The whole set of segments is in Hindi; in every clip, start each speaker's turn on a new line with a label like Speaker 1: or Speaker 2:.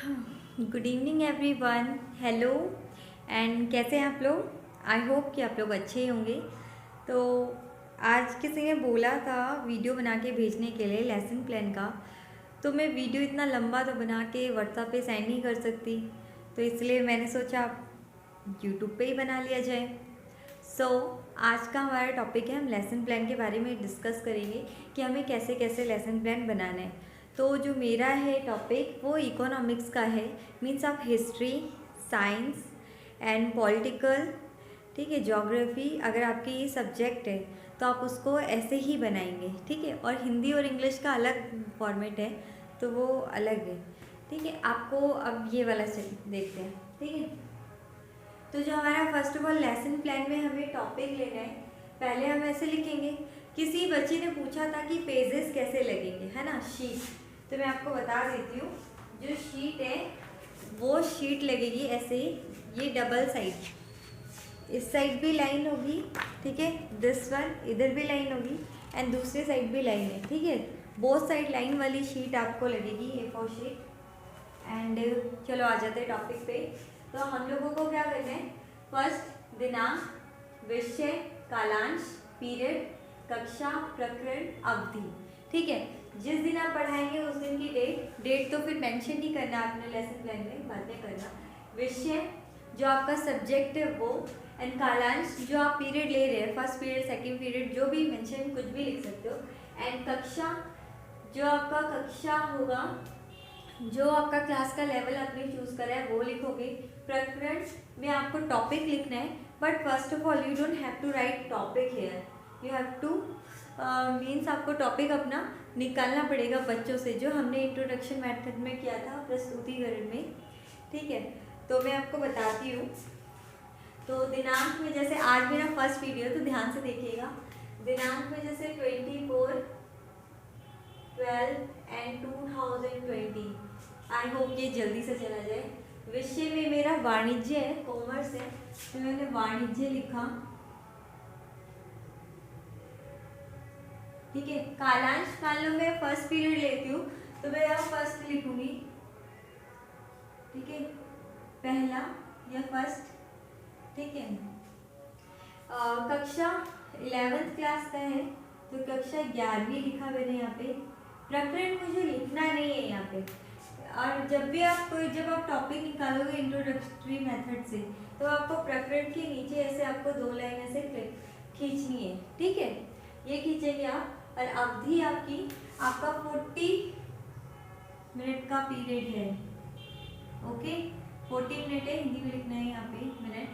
Speaker 1: Good evening everyone. Hello and कैसे हैं आप लोग। आई होप कि आप लोग अच्छे ही होंगे। तो आज किसी ने बोला था वीडियो बना के भेजने के लिए लेसन प्लान का, तो मैं वीडियो इतना लंबा तो बना के व्हाट्सएप पे सेंड नहीं कर सकती, तो इसलिए मैंने सोचा यूट्यूब पे ही बना लिया जाए। आज का हमारा टॉपिक है, हम लेसन प्लान के बारे में डिस्कस करेंगे कि हमें कैसे कैसे लेसन प्लान बनाना है। तो जो मेरा है टॉपिक वो इकोनॉमिक्स का है, मीन्स आप हिस्ट्री, साइंस एंड पॉलिटिकल, ठीक है, ज्योग्राफी, अगर आपके ये सब्जेक्ट है तो आप उसको ऐसे ही बनाएंगे, ठीक है। और हिंदी और इंग्लिश का अलग फॉर्मेट है तो वो अलग है, ठीक है। आपको अब ये वाला से देखते हैं, ठीक है। तो जो हमारा first of all lesson plan में हमें टॉपिक लेना है, पहले हम ऐसे लिखेंगे। किसी बच्चे ने पूछा था कि पेजेस कैसे लगेंगे, है ना, शीट। तो मैं आपको बता देती हूँ, जो शीट है वो शीट लगेगी ऐसे, ये डबल साइड, इस साइड भी लाइन होगी, ठीक है, दिस वन इधर भी लाइन होगी एंड दूसरी साइड भी लाइन है, ठीक है। बोथ साइड लाइन वाली शीट आपको लगेगी, A4 शीट। एंड चलो आ जाते हैं टॉपिक पे। तो हम लोगों को क्या करना है, फर्स्ट दिनांक, विषय, कालांश, पीरियड, कक्षा, प्रकरण, अवधि, ठीक है। जिस दिन आप पढ़ाएंगे उस दिन की डेट तो फिर मेंशन नहीं करना आपने लेसन प्लान में, बाद में करना। विषय जो आपका सब्जेक्ट है वो, एंड कालांश जो आप पीरियड ले रहे हैं, फर्स्ट पीरियड, सेकंड पीरियड, जो भी मेंशन कुछ भी लिख सकते हो। एंड कक्षा जो आपका कक्षा होगा, जो आपका क्लास का लेवल आपने चूज करा है वो लिखोगे। प्रकरण में आपको टॉपिक लिखना है, but first of all you don't have to write topic here, you have to means आपको टॉपिक अपना निकालना पड़ेगा बच्चों से, जो हमने इंट्रोडक्शन मेथड में किया था, प्रस्तुतिकरण में, ठीक है। तो मैं आपको बताती हूँ। तो दिनांक में, जैसे आज मेरा फर्स्ट वीडियो, तो ध्यान से देखिएगा। दिनांक में जैसे 24/12/2020, आई होप ये जल्दी से चला जाए। विषय में मेरा वाणिज्य है, कॉमर्स है, तो मैंने वाणिज्य लिखा, ठीक है। कालांश, मान लो मैं फर्स्ट पीरियड लेती हूँ तो मैं यहाँ फर्स्ट लिखूंगी, ठीक है, पहला या फर्स्ट, ठीक है। कक्षा 11th क्लास का है तो कक्षा 11वीं लिखा मैंने यहाँ पे। प्रकरण मुझे लिखना नहीं है यहाँ पे। और जब आप टॉपिक निकालोगे इंट्रोडक्टरी मेथड से, तो आपको प्रकरण के नीचे ऐसे आपको 2 लाइन ऐसे खींचनी है, ठीक है, ये खींचेंगे आप। और अवधि आपका 40 मिनट का पीरियड है, ओके, 40 मिनट है, हिंदी में लिखना है यहाँ पे मिनट,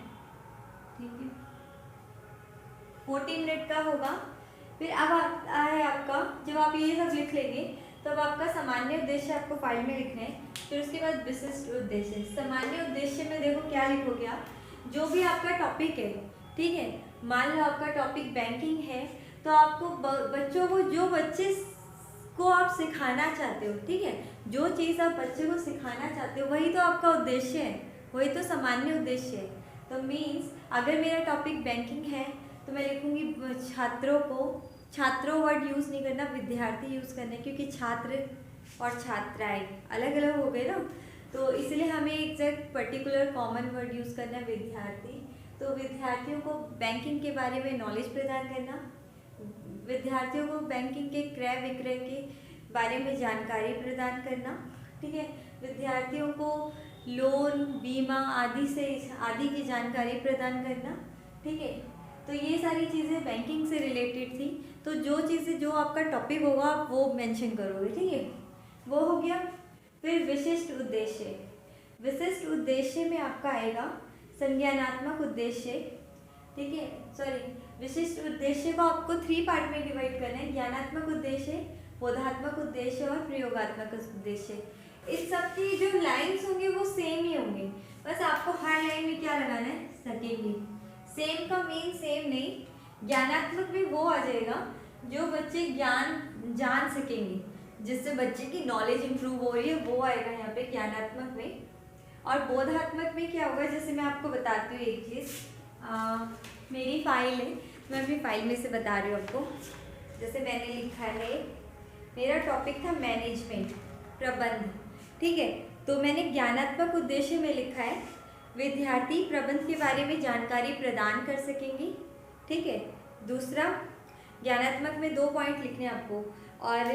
Speaker 1: ठीक है, 40 मिनट का होगा। फिर अब आता है आपका, जब आप ये सब लिख लेंगे तब आपका सामान्य उद्देश्य आपको फाइल में लिखना है। फिर उसके बाद विशिष्ट उद्देश्य। सामान्य उद्देश्य में देखो क्या लिखोगे आप, जो भी आपका टॉपिक है, ठीक है। मान लो आपका टॉपिक बैंकिंग है, तो आपको बच्चों को, जो बच्चे को आप सिखाना चाहते हो, ठीक है, जो चीज़ आप बच्चे को सिखाना चाहते हो वही तो आपका उद्देश्य है, वही तो सामान्य उद्देश्य है। तो मीन्स अगर मेरा टॉपिक बैंकिंग है तो मैं लिखूंगी छात्रों वर्ड यूज़ नहीं करना, विद्यार्थी यूज़ करना है, क्योंकि छात्र और छात्राएं अलग अलग हो गए ना, तो इसलिए हमें एक पर्टिकुलर कॉमन वर्ड यूज़ करना है, विद्यार्थी। तो विद्यार्थियों को बैंकिंग के बारे में नॉलेज प्रदान करना, विद्यार्थियों को बैंकिंग के क्रय विक्रय के बारे में जानकारी प्रदान करना, ठीक है। विद्यार्थियों को लोन, बीमा आदि की जानकारी प्रदान करना, ठीक है। तो ये सारी चीज़ें बैंकिंग से रिलेटेड थी। तो जो चीज़ें, जो आपका टॉपिक होगा आप वो मेंशन करोगे, ठीक है, वो हो गया। फिर विशिष्ट उद्देश्य। विशिष्ट उद्देश्य में आपका आएगा संज्ञानात्मक उद्देश्य, ठीक है, सॉरी, विशिष्ट उद्देश्य को आपको 3 पार्ट में डिवाइड करना है, ज्ञानात्मक उद्देश्य, बोधात्मक उद्देश्य और प्रयोगात्मक उद्देश्य। इस सब की जो लाइन्स होंगे वो सेम ही होंगे, बस आपको हर लाइन में क्या लगाना है, सकेंगे। सेम का मीन सेम नहीं, ज्ञानात्मक में वो आ जाएगा जो बच्चे ज्ञान जान सकेंगे, जिससे बच्चे की नॉलेज इंप्रूव हो रही है, वो आएगा यहाँ पे ज्ञानात्मक में। और बोधात्मक में क्या होगा, जैसे मैं आपको बताती हूँ एक चीज़, मेरी फाइल है, मैं अपनी फाइल में से बता रही हूँ आपको। जैसे मैंने लिखा है, मेरा टॉपिक था मैनेजमेंट, प्रबंध, ठीक है। तो मैंने ज्ञानात्मक उद्देश्य में लिखा है विद्यार्थी प्रबंध के बारे में जानकारी प्रदान कर सकेंगे, ठीक है। दूसरा, ज्ञानात्मक में 2 पॉइंट लिखने हैं आपको, और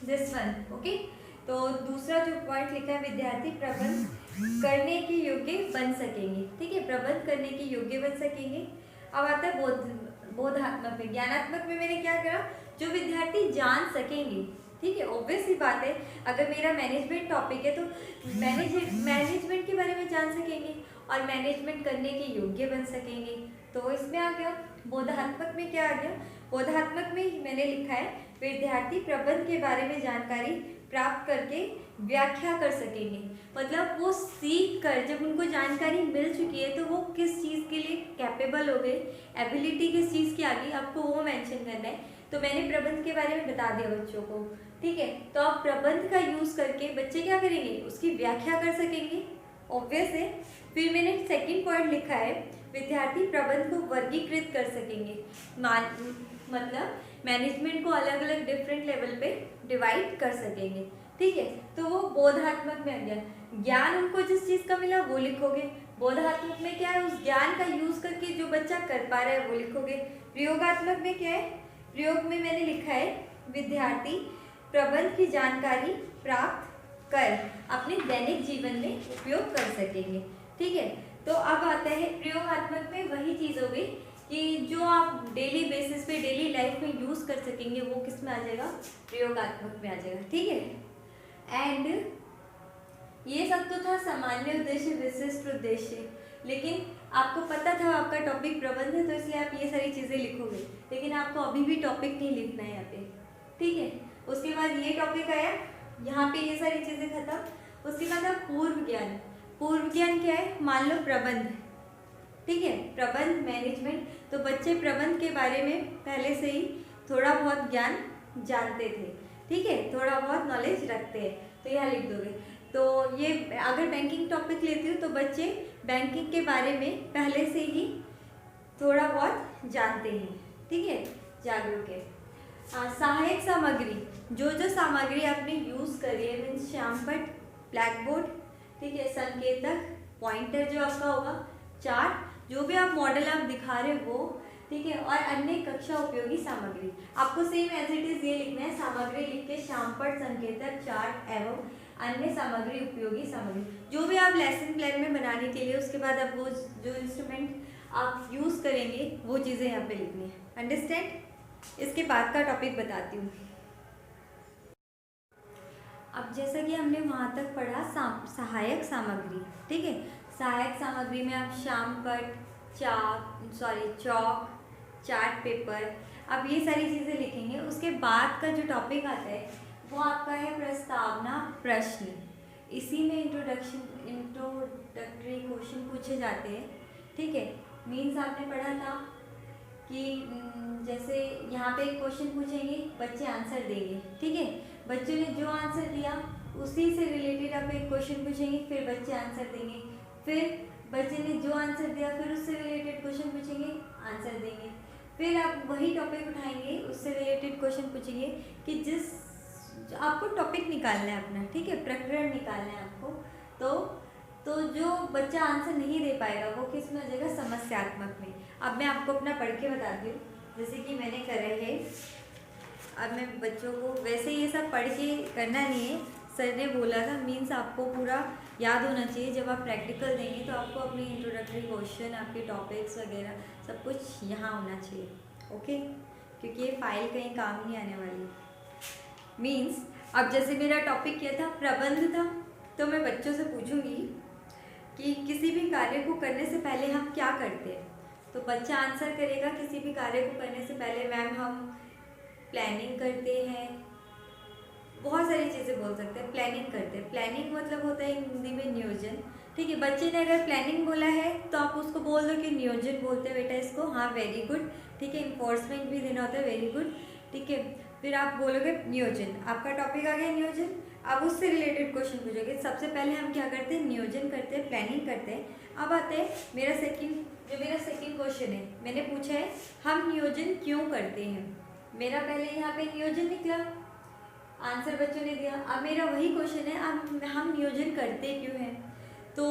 Speaker 1: दिस वन, ओके। तो दूसरा जो पॉइंट लिखा है, विद्यार्थी प्रबंध करने के योग्य बन सकेंगे, ठीक है, प्रबंध करने के योग्य बन सकेंगे। अब आता है बोधात्मक में। ज्ञानात्मक में मैंने क्या करा, जो विद्यार्थी जान सकेंगे, ठीक है। ऑब्वियस ही बात है, अगर मेरा मैनेजमेंट टॉपिक है तो मैनेजमेंट के बारे में जान सकेंगे और मैनेजमेंट करने के योग्य बन सकेंगे। तो इसमें आ गया। बोधात्मक में क्या आ गया, बोधात्मक में मैंने लिखा है विद्यार्थी प्रबंध के बारे में जानकारी प्राप्त करके व्याख्या कर सकेंगे। मतलब वो सीख कर, जब उनको जानकारी मिल चुकी है तो वो किस चीज़ के लिए कैपेबल हो गए, एबिलिटी किस चीज़ की आ गई, आपको वो मेंशन करना है। तो मैंने प्रबंध के बारे में बता दिया बच्चों को, ठीक है। तो आप प्रबंध का यूज़ करके बच्चे क्या करेंगे, उसकी व्याख्या कर सकेंगे, ऑब्वियस है। फिर मैंने सेकंड पॉइंट लिखा है विद्यार्थी प्रबंध को वर्गीकृत कर सकेंगे। मतलब मैनेजमेंट को अलग अलग डिफरेंट लेवल पे डिवाइड कर सकेंगे, ठीक है। तो वो बोधात्मक में आ गया। ज्ञान उनको जिस चीज़ का मिला वो लिखोगे। बोधात्मक में क्या है, उस ज्ञान का यूज़ करके जो बच्चा कर पा रहा है वो लिखोगे। प्रयोगात्मक में क्या है, प्रयोग में मैंने लिखा है विद्यार्थी प्रबंध की जानकारी प्राप्त कर अपने दैनिक जीवन में उपयोग कर सकेंगे, ठीक है। तो अब आता है प्रयोगात्मक में, वही चीज़ हो गई कि जो आप डेली बेसिस पे डेली लाइफ में यूज़ कर सकेंगे वो किस में आ जाएगा, प्रयोगात्मक में आ जाएगा, ठीक है। एंड ये सब तो था सामान्य उद्देश्य, विशिष्ट उद्देश्य, लेकिन आपको पता था आपका टॉपिक प्रबंध है तो इसलिए आप ये सारी चीज़ें लिखोगे, लेकिन आपको अभी भी टॉपिक नहीं लिखना है यहाँ पे, ठीक है। उसके बाद ये टॉपिक आया, यहाँ पे ये सारी चीज़ें खत्म। उसके बाद आप पूर्व ज्ञान। पूर्व ज्ञान क्या है, मान लो प्रबंध, ठीक है, प्रबंध मैनेजमेंट। तो बच्चे प्रबंध के बारे में पहले से ही थोड़ा बहुत ज्ञान जानते थे, ठीक है, थोड़ा बहुत नॉलेज रखते हैं, तो यहाँ लिख दोगे। तो ये अगर बैंकिंग टॉपिक लेती हूँ तो बच्चे बैंकिंग के बारे में पहले से ही थोड़ा बहुत जानते हैं, ठीक है, जागरूक है। सहायक सामग्री, जो जो सामग्री आपने यूज़ करी है, मीन्स श्यामपट्ट, ब्लैक बोर्ड, ठीक है, संकेतक, पॉइंटर जो आपका होगा, चार्ट, जो भी आप मॉडल आप दिखा रहे हो वो, ठीक है, और अन्य कक्षा उपयोगी सामग्री। आपको सेम एज इट इज ये लिखना है, सामग्री लिख के श्यामपट्ट, संकेतक, चार्ट एवं अन्य सामग्री उपयोगी सामग्री, जो भी आप लेसन प्लान में बनाने के लिए उसके बाद आप वो जो इंस्ट्रूमेंट आप यूज़ करेंगे वो चीज़ें यहाँ पे लिखनी है। अंडरस्टैंड। इसके बाद का टॉपिक बताती हूँ। अब जैसा कि हमने वहाँ तक पढ़ा सहायक सामग्री, ठीक है। सहायक सामग्री में आप श्यामपट्ट, चॉक, चार्ट पेपर, अब ये सारी चीज़ें लिखेंगे। उसके बाद का जो टॉपिक आता है वो आपका है प्रस्तावना प्रश्न। इसी में इंट्रोडक्टरी क्वेश्चन पूछे जाते हैं, ठीक है। मीन्स आपने पढ़ा था कि जैसे यहाँ पे एक क्वेश्चन पूछेंगे, बच्चे आंसर देंगे, ठीक है। बच्चों ने जो आंसर दिया उसी से रिलेटेड आप एक क्वेश्चन पूछेंगे, फिर बच्चे आंसर देंगे, फिर बच्चे ने जो आंसर दिया फिर उससे रिलेटेड क्वेश्चन पूछेंगे, आंसर देंगे, फिर आप वही टॉपिक उठाएंगे, उससे रिलेटेड क्वेश्चन पूछेंगे कि जिस आपको टॉपिक निकालना है अपना, ठीक है, प्रकरण निकालना है आपको। तो जो बच्चा आंसर नहीं दे पाएगा वो किस में आ जाएगा, समस्यात्मक में। अब मैं आपको अपना पढ़ के बताती हूँ, जैसे कि मैंने करा है। अब मैं बच्चों को, वैसे ये सब पढ़ के करना नहीं है, सर ने बोला था, मीन्स आपको पूरा याद होना चाहिए। जब आप प्रैक्टिकल देंगे तो आपको अपनी इंट्रोडक्टरी क्वेश्चन, आपके टॉपिक्स वगैरह सब कुछ यहाँ होना चाहिए, ओके, क्योंकि ये फाइल कहीं काम नहीं आने वाली। मीन्स अब जैसे मेरा टॉपिक क्या था, प्रबंध था, तो मैं बच्चों से पूछूंगी कि किसी भी कार्य को करने से पहले हम क्या करते हैं। तो बच्चा आंसर करेगा, किसी भी कार्य को करने से पहले मैम हम प्लानिंग करते हैं, बहुत सारी चीज़ें बोल सकते हैं, प्लानिंग करते हैं। प्लानिंग मतलब होता है हिंदी में नियोजन, ठीक है। बच्चे ने अगर प्लानिंग बोला है तो आप उसको बोल दो कि नियोजन बोलते हैं बेटा इसको, हाँ वेरी गुड, ठीक है। इन्फोर्समेंट भी देना होता है, वेरी गुड, ठीक है। फिर आप बोलोगे नियोजन, आपका टॉपिक आ गया नियोजन। अब उससे रिलेटेड क्वेश्चन पूछोगे, सबसे पहले हम क्या करते हैं, नियोजन करते हैं, प्लानिंग करते हैं। अब आते हैं मेरा सेकंड क्वेश्चन है, मैंने पूछा है हम नियोजन क्यों करते हैं। मेरा पहले यहाँ पे नियोजन निकला, आंसर बच्चों ने दिया। अब मेरा वही क्वेश्चन है, अब हम नियोजन करते क्यों हैं? तो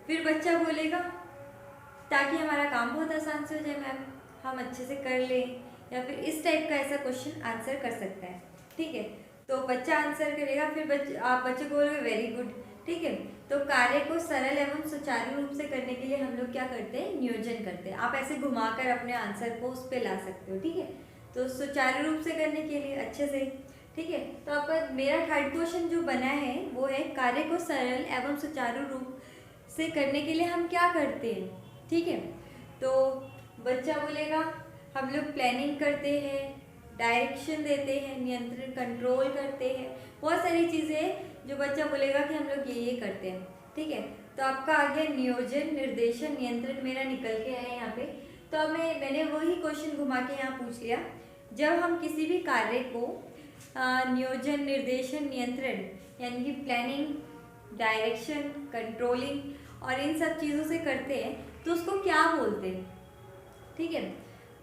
Speaker 1: फिर बच्चा बोलेगा ताकि हमारा काम बहुत आसान से हो जाए मैम, हम अच्छे से कर लें, या फिर इस टाइप का ऐसा क्वेश्चन आंसर कर सकता है। ठीक है, तो बच्चा आंसर करेगा, फिर आप बच्चे को बोलोगे वेरी गुड। ठीक है, तो कार्य को सरल एवं सुचारू रूप से करने के लिए हम लोग क्या करते हैं? नियोजन करते हैं। आप ऐसे घुमाकर अपने आंसर को उस पर ला सकते हो। ठीक है, तो सुचारू रूप से करने के लिए अच्छे से। ठीक है, तो आपका मेरा थर्ड क्वेश्चन जो बना है वो है कार्य को सरल एवं सुचारू रूप से करने के लिए हम क्या करते हैं? ठीक है, तो बच्चा बोलेगा हम लोग प्लानिंग करते हैं, डायरेक्शन देते हैं, नियंत्रण कंट्रोल करते हैं, बहुत सारी चीज़ें हैं जो बच्चा बोलेगा कि हम लोग ये करते हैं। ठीक है, तो आपका आ गया नियोजन, निर्देशन, नियंत्रण मेरा निकल के आया यहाँ पे। तो अब मैंने वही क्वेश्चन घुमा के यहाँ पूछ लिया, जब हम किसी भी कार्य को नियोजन, निर्देशन, नियंत्रण यानी कि प्लानिंग, डायरेक्शन, कंट्रोलिंग और इन सब चीज़ों से करते हैं तो उसको क्या बोलते हैं? ठीक है,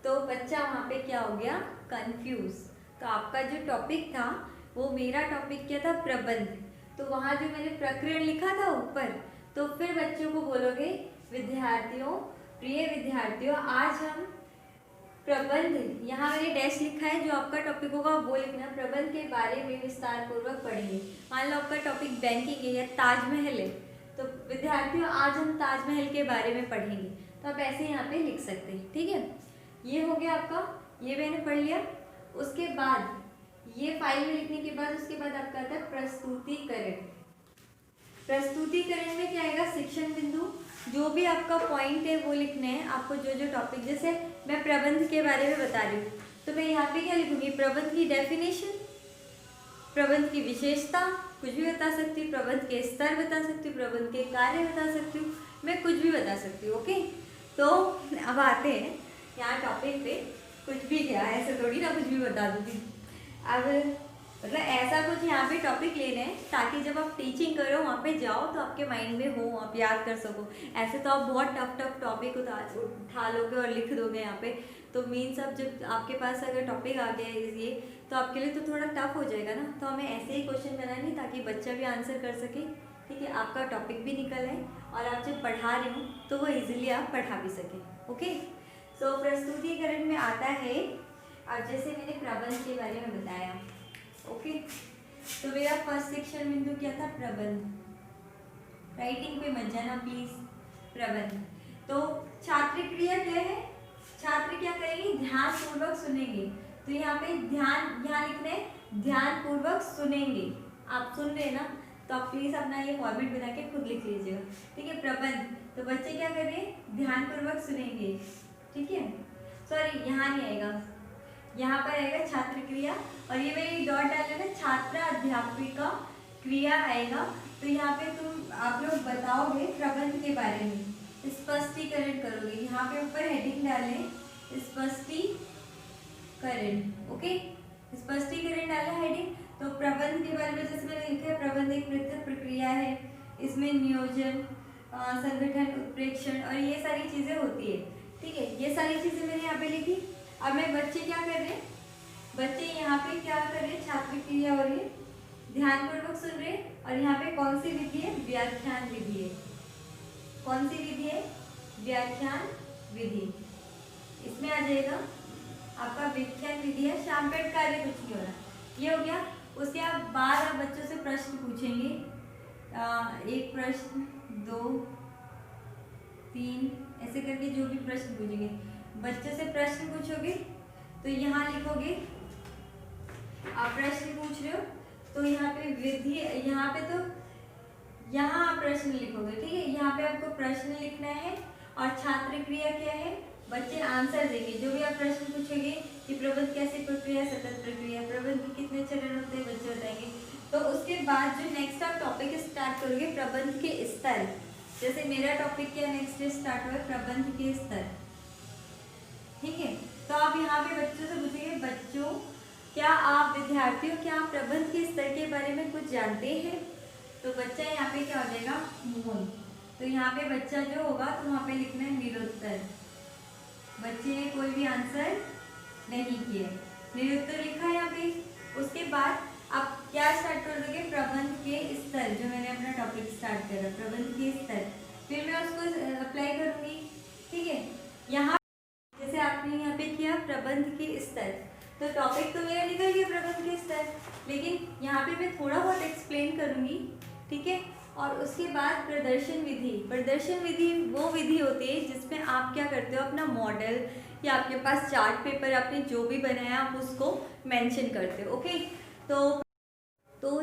Speaker 1: तो बच्चा वहाँ पे क्या हो गया? कंफ्यूज। तो आपका जो टॉपिक था वो मेरा टॉपिक क्या था? प्रबंध। तो वहाँ जो मैंने प्रकरण लिखा था ऊपर, तो फिर बच्चों को बोलोगे विद्यार्थियों, प्रिय विद्यार्थियों, आज हम प्रबंध, यहाँ मैंने डैश लिखा है, जो आपका टॉपिक होगा वो लिखना, प्रबंध के बारे में विस्तार पूर्वक पढ़ेंगे। मान लो आपका टॉपिक बैंकिंग है या ताजमहल है, तो विद्यार्थियों आज हम ताजमहल के बारे में पढ़ेंगे। तो आप ऐसे यहाँ पे लिख सकते हैं। ठीक है, ये हो गया आपका, ये मैंने पढ़ लिया। उसके बाद ये फाइल में लिखने के बाद उसके बाद आपका आता है प्रस्तुतिकरण। प्रस्तुतिकरण में क्या आएगा? शिक्षण बिंदु, जो भी आपका पॉइंट है वो लिखने हैं आपको, जो जो टॉपिक, जैसे मैं प्रबंध के बारे में बता रही हूँ तो मैं यहाँ पे क्या लिखूंगी? प्रबंध की डेफिनेशन, प्रबंध की विशेषता, कुछ भी बता सकती हूँ, प्रबंध के स्तर बता सकती हूँ, प्रबंध के कार्य बता सकती हूँ, मैं कुछ भी बता सकती हूँ। ओके, तो अब आते हैं यहाँ टॉपिक पे। कुछ भी क्या, ऐसे थोड़ी ना कुछ भी बता दूँगी। अब मतलब ऐसा कुछ यहाँ पे टॉपिक लेने हैं ताकि जब आप टीचिंग करो वहाँ पे जाओ तो आपके माइंड में हो, आप याद कर सको। ऐसे तो आप बहुत टफ टॉपिक उठा लोगे और लिख दोगे यहाँ पे, तो मीन्स अब जब आपके पास अगर टॉपिक आ गया है ये, तो आपके लिए तो थोड़ा टफ हो जाएगा ना। तो हमें ऐसे ही क्वेश्चन बनाएंगे ताकि बच्चा भी आंसर कर सके। ठीक है, आपका टॉपिक भी निकल आए और आप जब पढ़ा रहे हो तो वो ईजिली आप पढ़ा भी सकें। ओके, सो प्रस्तुतिकरण में आता है, अब जैसे मैंने प्रबंध के बारे में बताया। ओके, तो मेरा फर्स्ट शिक्षण बिंदु क्या था? प्रबंध। राइटिंग पे मत जाना प्लीज। प्रबंध, तो छात्र क्रिया क्या है? छात्र क्या करेंगे? ध्यान पूर्वक सुनेंगे। तो यहाँ पे ध्यान, यहाँ लिखना है ध्यान पूर्वक सुनेंगे। आप सुन रहे ना, तो आप प्लीज अपना ये फॉर्मेट बना के खुद लिख लीजिएगा। ठीक है, प्रबंध, तो बच्चे क्या कर रहे हैं? ध्यान पूर्वक सुनेंगे। ठीक है, सॉरी यहाँ नहीं आएगा, यहाँ पर आएगा छात्र क्रिया, और ये मैंने डॉट डाला ना, छात्र अध्यापिका क्रिया आएगा। तो यहाँ पे आप लोग बताओगे प्रबंध के बारे में, स्पष्टीकरण करोगे। यहाँ पे ऊपर हेडिंग डालें स्पष्टीकरण। ओके, स्पष्टीकरण डाला हेडिंग। तो प्रबंध के बारे में जैसे मैंने लिखा है, प्रबंध एक पृथक प्रक्रिया है, इसमें नियोजन, संगठन, उत्प्रेक्षण और ये सारी चीजें होती है। ठीक है, ये सारी चीजें मैंने यहाँ पे लिखी। अब मैं बच्चे क्या कर रहे हैं? बच्चे यहाँ पे क्या कर रहे हैं? छात्र क्रिया हो रही है, ध्यानपूर्वक सुन रहे हैं, और यहाँ पे कौन सी विधि है? व्याख्यान विधि है। कौन सी विधि है? व्याख्यान विधि। इसमें आ जाएगा आपका व्याख्यान विधि है। शामपेट कार्य कुछ नहीं हो रहा, ये हो गया। उसके बाद आप बच्चों से प्रश्न पूछेंगे, एक प्रश्न, 2, 3 ऐसे करके जो भी प्रश्न पूछेंगे, बच्चों से प्रश्न पूछोगे तो यहाँ लिखोगे, आप प्रश्न पूछ रहे हो तो यहाँ पे विधि, यहाँ पे तो यहाँ आप प्रश्न लिखोगे। ठीक है, यहाँ पे आपको प्रश्न लिखना है, और छात्र क्रिया क्या है? बच्चे आंसर देंगे। जो भी आप प्रश्न पूछोगे कि प्रबंध कैसी प्रक्रिया, सतत प्रक्रिया, प्रबंध के कितने चरण होते हैं, बच्चे बताएंगे। तो उसके बाद जो नेक्स्ट आप टॉपिक स्टार्ट करोगे, प्रबंध के स्तर। जैसे मेरा टॉपिक क्या नेक्स्ट स्टार्ट हुआ? प्रबंध के स्तर। ठीक है, तो आप यहाँ पे बच्चों से पूछेंगे, बच्चों क्या आप, विद्यार्थियों क्या आप प्रबंध के स्तर के बारे में कुछ जानते हैं? तो बच्चा यहाँ पे क्या हो जाएगा? मोहन। तो यहाँ पे बच्चा जो होगा तो वहाँ पे लिखना है निरुत्तर। बच्चे ने कोई भी आंसर नहीं किया, निरुत्तर लिखा है यहाँ पे। उसके बाद आप क्या स्टार्ट कर दोगे, प्रबंध के स्तर, जो मैंने अपना टॉपिक स्टार्ट करा प्रबंध के स्तर, फिर मैं उसको अप्लाई करूँगी। ठीक है, यहाँ जैसे आपने यहाँ पे किया प्रबंध के स्तर, तो टॉपिक तो मेरा निकल गया प्रबंध के स्तर, लेकिन यहाँ पे मैं थोड़ा बहुत एक्सप्लेन करूँगी। ठीक है, और उसके बाद प्रदर्शन विधि। प्रदर्शन विधि वो विधि होती है जिसमें आप क्या करते हो, अपना मॉडल या आपके पास चार्ट पेपर आपने जो भी बनाया आप उसको मेंशन करते हो। ओके, तो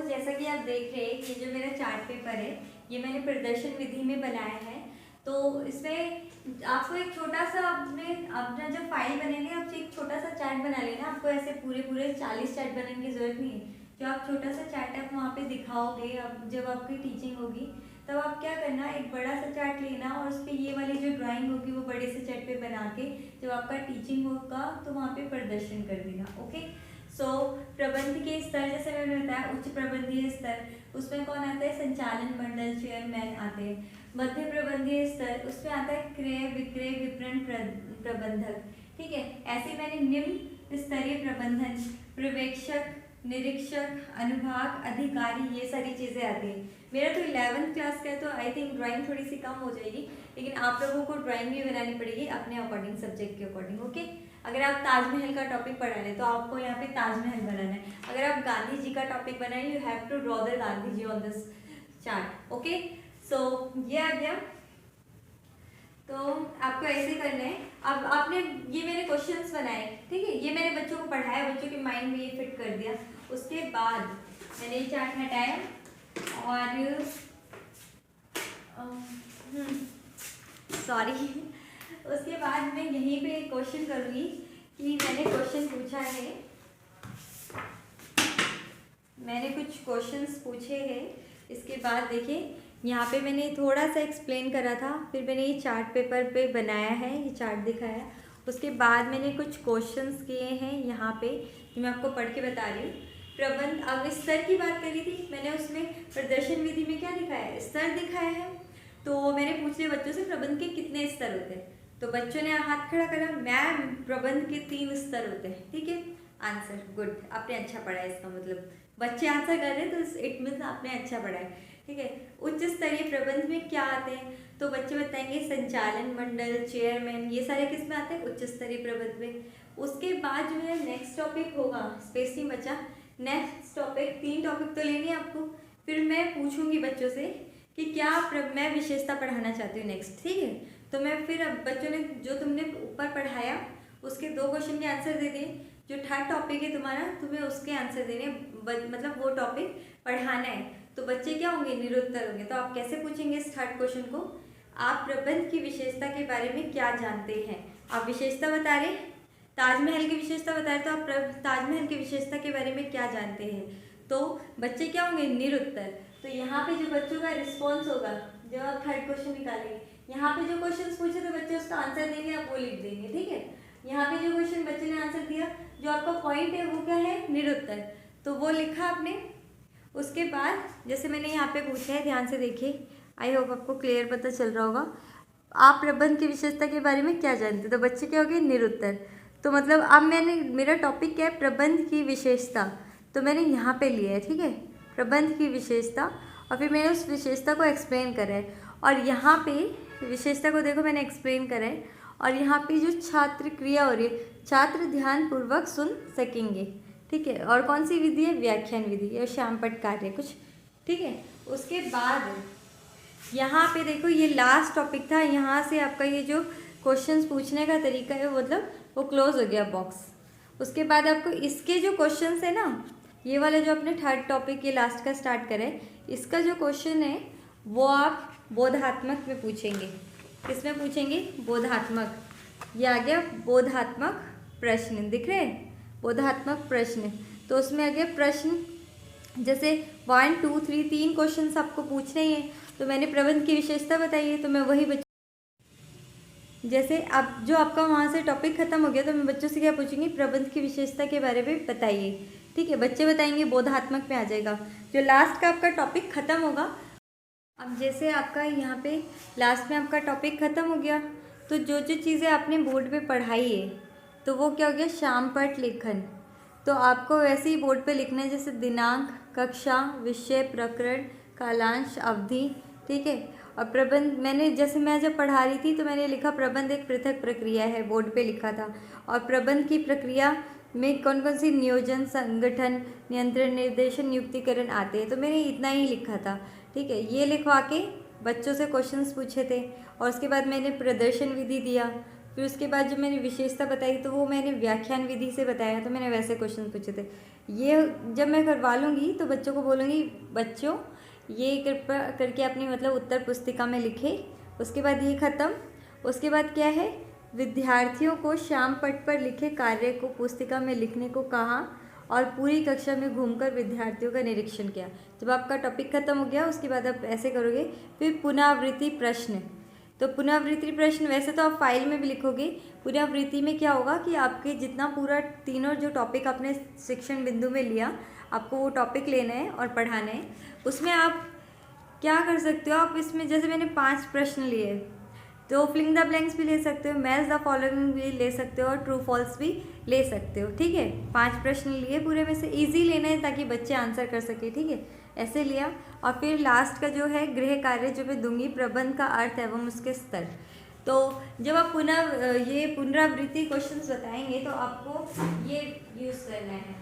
Speaker 1: जैसा कि आप देख रहे हैं, ये जो मेरा चार्ट पेपर है ये मैंने प्रदर्शन विधि में बनाया है। तो इसमें आपको एक छोटा सा अपना जब फाइल बनेंगे आप एक छोटा सा चार्ट बना लेना। आपको ऐसे पूरे 40 चार्ट बनाने की जरूरत नहीं है। जो आप छोटा सा चार्ट आप वहाँ पे दिखाओगे, अब जब आपकी टीचिंग होगी तब आप क्या करना, एक बड़ा सा चार्ट लेना और उस पर ये वाली जो ड्राइंग होगी वो बड़े से चार्ट पे बना के जब आपका टीचिंग होगा तो वहाँ पे प्रदर्शन कर देना। ओके, सो प्रबंध के स्तर जैसे मैंने बताया, उच्च प्रबंधीय स्तर, उसमें कौन आता है, संचालन मंडल, चेयरमैन आते हैं। मध्य प्रबंधीय स्तर, उसमें आता है क्रय विक्रय विपणन प्रबंधक। ठीक है, ऐसे मैंने निम्न स्तरीय प्रबंधन, पर्यवेक्षक, निरीक्षक, अनुभाग अधिकारी, ये सारी चीज़ें आती हैं। मेरा तो 11th क्लास का है तो आई थिंक ड्राइंग थोड़ी सी कम हो जाएगी, लेकिन आप लोगों को ड्राइंग भी बनानी पड़ेगी अपने अकॉर्डिंग, सब्जेक्ट के अकॉर्डिंग। ओके, अगर आप ताजमहल का टॉपिक पढ़ा रहे हैं तो आपको यहाँ पे ताजमहल बनाना है। अगर आप गांधी जी का टॉपिक बनाए, you have to draw the Gandhi ji on this chart. Okay, so ये आ गया। तो आपको ऐसे करना है। अब आपने ये मेरे क्वेश्चंस बनाए, ठीक है, ये मैंने बच्चों को पढ़ाया, बच्चों के माइंड में ये फिट कर दिया। उसके बाद मैंने ये चार्ट हटाया और सॉरी उसके बाद मैं यहीं पे एक क्वेश्चन करूँगी कि मैंने क्वेश्चन पूछा है, मैंने कुछ क्वेश्चंस पूछे हैं। इसके बाद देखिए यहाँ पे मैंने थोड़ा सा एक्सप्लेन करा था, फिर मैंने ये चार्ट पेपर पे बनाया है, ये चार्ट दिखाया। उसके बाद मैंने कुछ क्वेश्चंस किए हैं यहाँ पे, मैं आपको पढ़ के बता रही हूँ। प्रबंध, अब स्तर की बात करी थी मैंने, उसमें प्रदर्शन विधि में क्या दिखाया है, स्तर दिखाया है। तो मैंने पूछ लिया बच्चों से प्रबंध के कितने स्तर होते हैं, तो बच्चों ने हाथ खड़ा करा, मैम प्रबंध के 3 स्तर होते हैं। ठीक है, आंसर गुड, आपने अच्छा पढ़ा है, इसका मतलब बच्चे आंसर कर रहे हैं तो इट मीन्स आपने अच्छा पढ़ा है। ठीक है, उच्च स्तरीय प्रबंध में क्या आते हैं, तो बच्चे बताएंगे संचालन मंडल, चेयरमैन, ये सारे किस में आते हैं, उच्च स्तरीय प्रबंध में। उसके बाद जो है नेक्स्ट टॉपिक होगा, स्पेस नहीं बचा, नेक्स्ट टॉपिक, 3 टॉपिक तो लेने आपको। फिर मैं पूछूंगी बच्चों से कि क्या मैं विशेषता पढ़ाना चाहती हूँ नेक्स्ट। ठीक है, तो मैं फिर अब बच्चों ने जो तुमने ऊपर पढ़ाया उसके 2 क्वेश्चन के आंसर दे दिए। जो 3rd टॉपिक है तुम्हारा, तुम्हें उसके आंसर देने, मतलब वो टॉपिक पढ़ाना है। तो बच्चे क्या होंगे, निरुत्तर होंगे। तो आप कैसे पूछेंगे इस 3rd क्वेश्चन को, आप प्रबंध की विशेषता के बारे में क्या जानते हैं। आप विशेषता बता रहे, ताजमहल की विशेषता बता रहे, तो आप ताजमहल की विशेषता के बारे में क्या जानते हैं। तो बच्चे क्या होंगे, निरुत्तर। तो यहाँ पे जो बच्चों का रिस्पॉन्स होगा, जब आप 3rd क्वेश्चन निकालेंगे, यहाँ पे जो क्वेश्चन पूछे तो बच्चे उसका आंसर देंगे, आप वो लिख देंगे। ठीक है, यहाँ पे जो क्वेश्चन बच्चे ने आंसर दिया, जो आपका पॉइंट है वो क्या है, निरुत्तर, तो वो लिखा आपने। उसके बाद जैसे मैंने यहाँ पे पूछा है, ध्यान से देखिए, आई होप आपको क्लियर पता चल रहा होगा। आप प्रबंध की विशेषता के बारे में क्या जानते हैं, तो बच्चे क्या हो गए, निरुत्तर। तो मतलब अब मेरा टॉपिक क्या है, प्रबंध की विशेषता, तो मैंने यहाँ पे लिया है। ठीक है, प्रबंध की विशेषता, और फिर मैंने उस विशेषता को एक्सप्लेन करा है। और यहाँ पे विशेषता को देखो मैंने एक्सप्लेन करा है, और यहाँ पे जो छात्र क्रिया हो रही है, छात्र ध्यानपूर्वक सुन सकेंगे। ठीक है, और कौन सी विधि है, व्याख्यान विधि या श्यामपट्ट कार्य कुछ। ठीक है, उसके बाद यहाँ पे देखो ये लास्ट टॉपिक था, यहाँ से आपका ये जो क्वेश्चंस पूछने का तरीका है मतलब वो क्लोज हो गया बॉक्स। उसके बाद आपको इसके जो क्वेश्चंस है ना, ये वाला जो अपने 3rd टॉपिक ये लास्ट का स्टार्ट करें, इसका जो क्वेश्चन है वो आप बोधात्मक में पूछेंगे। किसमें पूछेंगे, बोधात्मक। ये आ गया बोधात्मक प्रश्न, दिख रहे हैं, बोधात्मक प्रश्न। तो उसमें आ गया प्रश्न जैसे 1 2 3 3 क्वेश्चन आपको पूछने ही हैं। तो मैंने प्रबंध की विशेषता बताई है, तो मैं वही जैसे अब जो आपका वहाँ से टॉपिक खत्म हो गया, तो मैं बच्चों से क्या पूछूंगी, प्रबंध की विशेषता के बारे में बताइए। ठीक है, बच्चे बताएंगे, बोधात्मक में आ जाएगा। जो लास्ट का आपका टॉपिक खत्म होगा, अब जैसे आपका यहाँ पे लास्ट में आपका टॉपिक ख़त्म हो गया, तो जो जो चीज़ें आपने बोर्ड पे पढ़ाई है तो वो क्या हो गया, श्यामपट्ट लेखन। तो आपको वैसे ही बोर्ड पे लिखना है, जैसे दिनांक, कक्षा, विषय, प्रकरण, कालांश, अवधि, ठीक है। और प्रबंध, मैं जब पढ़ा रही थी तो मैंने लिखा प्रबंध एक पृथक प्रक्रिया है, बोर्ड पे लिखा था। और प्रबंध की प्रक्रिया में कौन कौन सी नियोजन, संगठन, नियंत्रण, निर्देशन, नियुक्तिकरण आते हैं, तो मैंने इतना ही लिखा था, ठीक है। ये लिखवा के बच्चों से क्वेश्चंस पूछे थे। और उसके बाद मैंने प्रदर्शन विधि दिया। फिर उसके बाद जो मैंने विशेषता बताई तो वो मैंने व्याख्यान विधि से बताया, तो मैंने वैसे क्वेश्चन पूछे थे। ये जब मैं करवा लूँगी तो बच्चों को बोलूँगी, बच्चों ये कृपया करके अपनी मतलब उत्तर पुस्तिका में लिखे। उसके बाद ये ख़त्म। उसके बाद क्या है, विद्यार्थियों को श्याम पट पर लिखे कार्य को पुस्तिका में लिखने को कहा और पूरी कक्षा में घूमकर विद्यार्थियों का निरीक्षण किया। जब आपका टॉपिक खत्म हो गया उसके बाद आप ऐसे करोगे। फिर पुनरावृत्ति प्रश्न, तो पुनरावृत्ति प्रश्न वैसे तो आप फाइल में भी लिखोगे। पुनरावृत्ति में क्या होगा कि आपके जितना पूरा तीनों जो टॉपिक आपने शिक्षण बिंदु में लिया, आपको वो टॉपिक लेना है और पढ़ाना है। उसमें आप क्या कर सकते हो, आप इसमें जैसे मैंने 5 प्रश्न लिए, तो फिलिंग द ब्लैंक्स भी ले सकते हो, मैच द फॉलोइंग भी ले सकते हो और ट्रू फॉल्स भी ले सकते हो, ठीक है। 5 प्रश्न लिए पूरे में से, इजी लेना है ताकि बच्चे आंसर कर सके, ठीक है, ऐसे लिया। और फिर लास्ट का जो है गृह कार्य जो मैं दूंगी, प्रबंध का अर्थ एवं उसके स्तर। तो जब आप ये पुनरावृत्ति क्वेश्चंस बताएंगे तो आपको ये यूज़ करना है,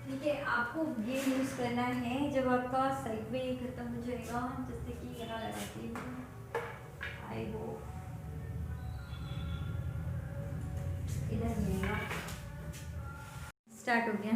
Speaker 1: ठीक है, आपको ये यूज़ करना है। जब आपका साइड में ये खत्म हो जाएगा, जैसे कि यहाँ लगाती हूँ, आई वो इधर मिलेगा, स्टार्ट हो गया,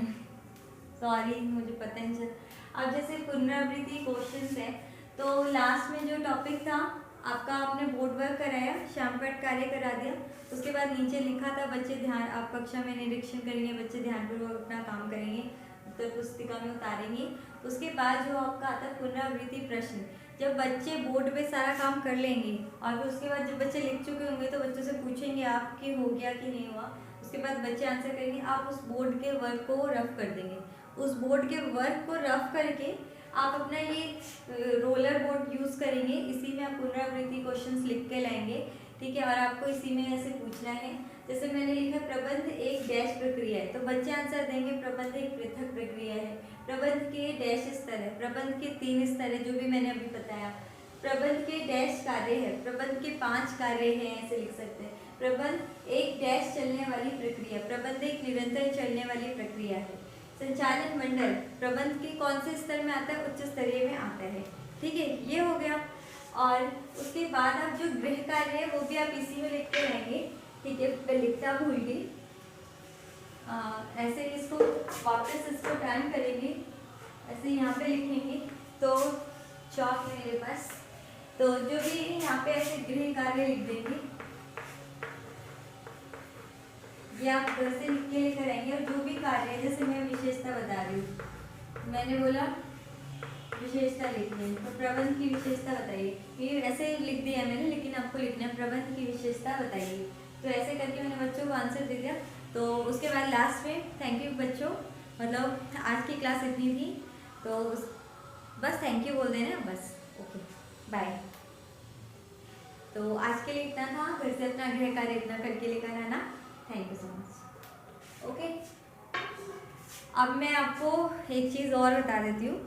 Speaker 1: सॉरी मुझे पता नहीं चला। अब जैसे पुनरावृत्ति क्वेश्चंस है, तो लास्ट में जो टॉपिक था आपका, आपने बोर्ड वर्क कराया, श्यामपट कार्य करा दिया। उसके बाद नीचे लिखा था बच्चे ध्यान, आप कक्षा में निरीक्षण करेंगे, बच्चे ध्यानपूर्वक अपना काम करेंगे, उत्तर पुस्तिका में उतारेंगे। उसके बाद जो आपका आता है पुनरावृत्ति प्रश्न, जब बच्चे बोर्ड पे सारा काम कर लेंगे और फिर उसके बाद जब बच्चे लिख चुके होंगे तो बच्चों से पूछेंगे आपके हो गया कि नहीं हुआ। उसके बाद बच्चे आंसर करेंगे, आप उस बोर्ड के वर्क को रफ कर देंगे। उस बोर्ड के वर्क को रफ करके आप अपना ये रोलर बोर्ड यूज़ करेंगे, इसी में आप पुनरावृत्ति क्वेश्चंस लिख के लाएंगे, ठीक है। और आपको इसी में ऐसे पूछना है, जैसे मैंने लिखा प्रबंध एक डैश प्रक्रिया है, तो बच्चे आंसर देंगे प्रबंध एक पृथक प्रक्रिया है, प्रबंध के डैश स्तर है, प्रबंध के 3 स्तर है, जो भी मैंने अभी बताया, प्रबंध के डैश कार्य है, प्रबंध के 5 कार्य हैं, ऐसे लिख सकते हैं। प्रबंध एक डैश चलने वाली प्रक्रिया, प्रबंध एक निरंतर चलने वाली प्रक्रिया है। संचालन मंडल प्रबंध के कौन से स्तर में आता है, उच्च स्तरीय में आता है, ठीक है, ये हो गया। और उसके बाद आप जो गृह कार्य है वो भी आप इसी में लिखते रहेंगे, ठीक है। मैं लिखता भूल गई, ऐसे इसको वापस इसको टर्न करेंगे, ऐसे यहाँ पे लिखेंगे, तो चौक है मेरे पास, तो जो भी यहाँ पे ऐसे गृह कार्य लिख देंगे, ये आप घर से लिख के लेकर आएंगे। और जो भी कार्य है, जैसे मैं विशेषता बता रही हूँ, मैंने बोला विशेषता लिखनी है, तो प्रबंध की विशेषता बताइए, ये ऐसे लिख दिया मैंने, लेकिन आपको लिखना है प्रबंध की विशेषता बताइए। तो ऐसे करके मैंने बच्चों को आंसर दे दिया। तो उसके बाद लास्ट में थैंक यू बच्चों, मतलब आज की क्लास इतनी थी, तो बस थैंक यू बोल देना, बस ओके बाय। तो आज के लिए इतना था, घर से अपना गृह कार्य इतना करके लेकर आना। Thank you so much, okay. अब मैं आपको एक चीज़ और बता देती हूँ,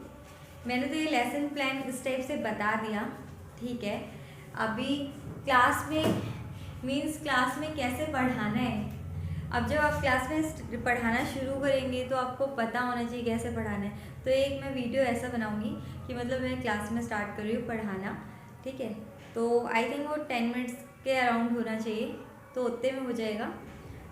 Speaker 1: मैंने तो ये लेसन प्लान इस टाइप से बता दिया, ठीक है। अभी क्लास में क्लास में कैसे पढ़ाना है, अब जब आप क्लास में पढ़ाना शुरू करेंगे तो आपको पता होना चाहिए कैसे पढ़ाना है। तो एक मैं वीडियो ऐसा बनाऊंगी कि मतलब मैं क्लास में स्टार्ट कर रही हूँ पढ़ाना, ठीक है। तो आई थिंक वो 10 मिनट्स के अराउंड होना चाहिए, तो उतने में हो जाएगा।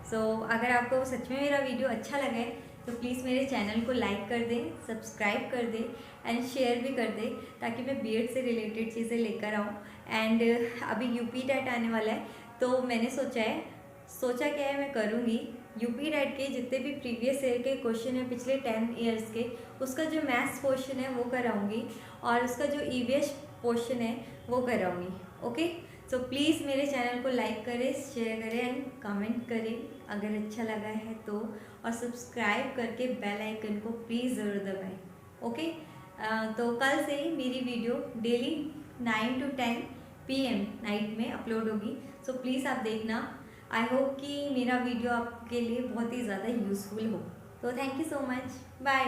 Speaker 1: सो अगर आपको सच में मेरा वीडियो अच्छा लगे तो प्लीज़ मेरे चैनल को लाइक कर दें, सब्सक्राइब कर दें एंड शेयर भी कर दें, ताकि मैं बीएड से रिलेटेड चीज़ें लेकर आऊँ। एंड अभी यूपी टेट आने वाला है, तो मैंने सोचा क्या है, मैं करूँगी यूपी टेट के जितने भी प्रीवियस ईयर के क्वेश्चन हैं पिछले 10 ईयर्स के, उसका जो मैथ्स पोर्शन है वो कराऊँगी और उसका जो ईवीएस पोर्शन है वो कराऊँगी, ओके। सो प्लीज़ मेरे चैनल को लाइक करें, शेयर करें एंड कमेंट करें अगर अच्छा लगा है तो, और सब्सक्राइब करके बेल आइकन को प्लीज़ ज़रूर दबाएं, ओके। तो कल से ही मेरी video daily 9 to 10 PM night में अपलोड होगी, सो प्लीज़ आप देखना। आई होप कि मेरा वीडियो आपके लिए बहुत ही ज़्यादा यूज़फुल हो। तो thank you so much, bye.